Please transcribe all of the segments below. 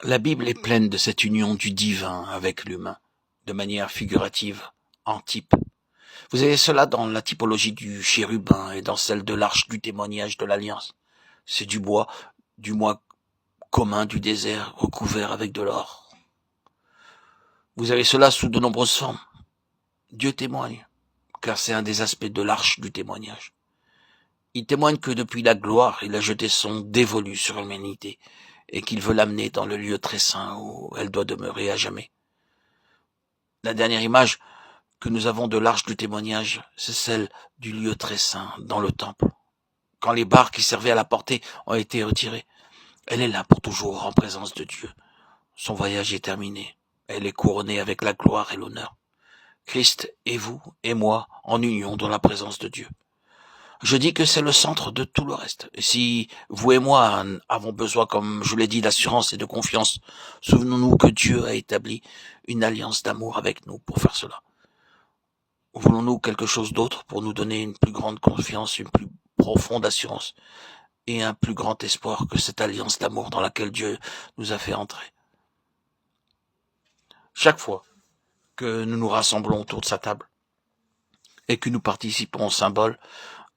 La Bible est pleine de cette union du divin avec l'humain, de manière figurative, en type. Vous avez cela dans la typologie du chérubin et dans celle de l'arche du témoignage de l'Alliance. C'est du bois commun du désert recouvert avec de l'or. Vous avez cela sous de nombreuses formes. Dieu témoigne, car c'est un des aspects de l'arche du témoignage. Il témoigne que depuis la gloire, il a jeté son dévolu sur l'humanité et qu'il veut l'amener dans le lieu très saint où elle doit demeurer à jamais. La dernière image que nous avons de l'arche du témoignage, c'est celle du lieu très saint dans le temple. Quand les barres qui servaient à la porter ont été retirées, elle est là pour toujours en présence de Dieu. Son voyage est terminé. Elle est couronnée avec la gloire et l'honneur. Christ et vous et moi en union dans la présence de Dieu. Je dis que c'est le centre de tout le reste. Et si vous et moi avons besoin, comme je l'ai dit, d'assurance et de confiance, souvenons-nous que Dieu a établi une alliance d'amour avec nous pour faire cela. Voulons-nous quelque chose d'autre pour nous donner une plus grande confiance, une plus profonde assurance et un plus grand espoir que cette alliance d'amour dans laquelle Dieu nous a fait entrer? Chaque fois que nous nous rassemblons autour de sa table et que nous participons au symbole,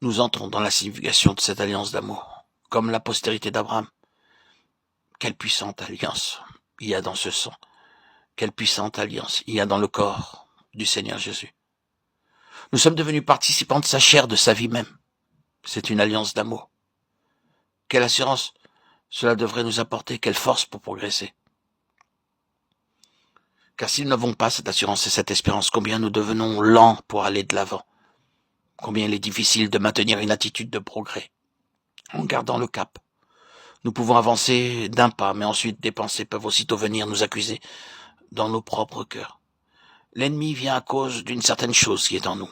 nous entrons dans la signification de cette alliance d'amour, comme la postérité d'Abraham. Quelle puissante alliance il y a dans ce sang. Quelle puissante alliance il y a dans le corps du Seigneur Jésus. Nous sommes devenus participants de sa chair, de sa vie même. C'est une alliance d'amour. Quelle assurance cela devrait nous apporter, quelle force pour progresser. Car si nous n'avons pas cette assurance et cette espérance, combien nous devenons lents pour aller de l'avant. Combien il est difficile de maintenir une attitude de progrès en gardant le cap. Nous pouvons avancer d'un pas, mais ensuite des pensées peuvent aussitôt venir nous accuser dans nos propres cœurs. L'ennemi vient à cause d'une certaine chose qui est en nous,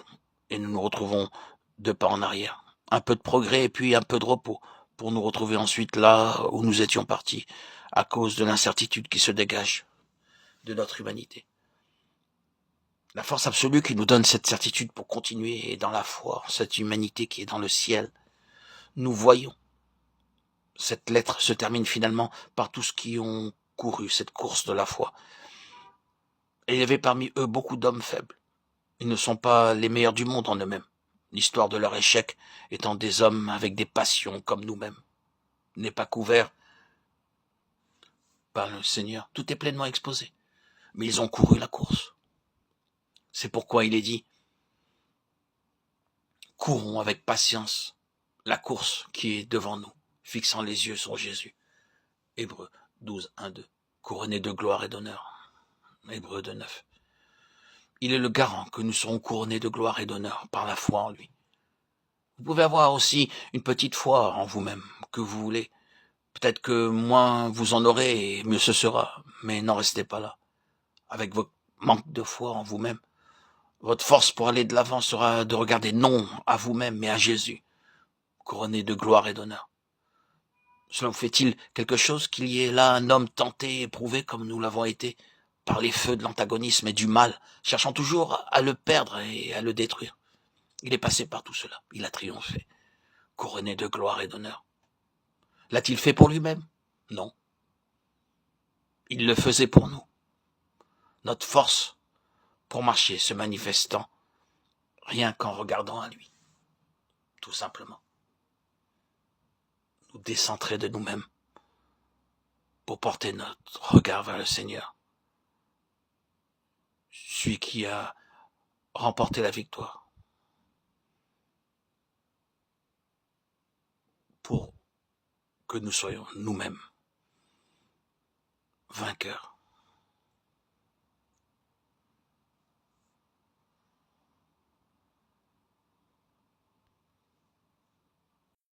et nous nous retrouvons deux pas en arrière. Un peu de progrès et puis un peu de repos, pour nous retrouver ensuite là où nous étions partis, à cause de l'incertitude qui se dégage de notre humanité. La force absolue qui nous donne cette certitude pour continuer est dans la foi, cette humanité qui est dans le ciel. Nous voyons. Cette lettre se termine finalement par tous ceux qui ont couru cette course de la foi. Et il y avait parmi eux beaucoup d'hommes faibles. Ils ne sont pas les meilleurs du monde en eux-mêmes. L'histoire de leur échec étant des hommes avec des passions comme nous-mêmes. N'est pas couvert par le Seigneur. Tout est pleinement exposé. Mais ils ont couru la course. C'est pourquoi il est dit, courons avec patience la course qui est devant nous, fixant les yeux sur Jésus. Hébreux 12, 1, 2. Couronné de gloire et d'honneur. Hébreux 2, 9. Il est le garant que nous serons couronnés de gloire et d'honneur par la foi en lui. Vous pouvez avoir aussi une petite foi en vous-même, que vous voulez. Peut-être que moins vous en aurez et mieux ce sera, mais n'en restez pas là. Avec votre manque de foi en vous-même, votre force pour aller de l'avant sera de regarder non à vous-même, mais à Jésus, couronné de gloire et d'honneur. Cela vous fait-il quelque chose qu'il y ait là un homme tenté, éprouvé comme nous l'avons été, par les feux de l'antagonisme et du mal, cherchant toujours à le perdre et à le détruire? Il est passé par tout cela, il a triomphé, couronné de gloire et d'honneur. L'a-t-il fait pour lui-même? Non. Il le faisait pour nous. Notre force pour marcher se manifestant rien qu'en regardant à lui, tout simplement. Nous décentrer de nous-mêmes pour porter notre regard vers le Seigneur, celui qui a remporté la victoire, pour que nous soyons nous-mêmes vainqueurs.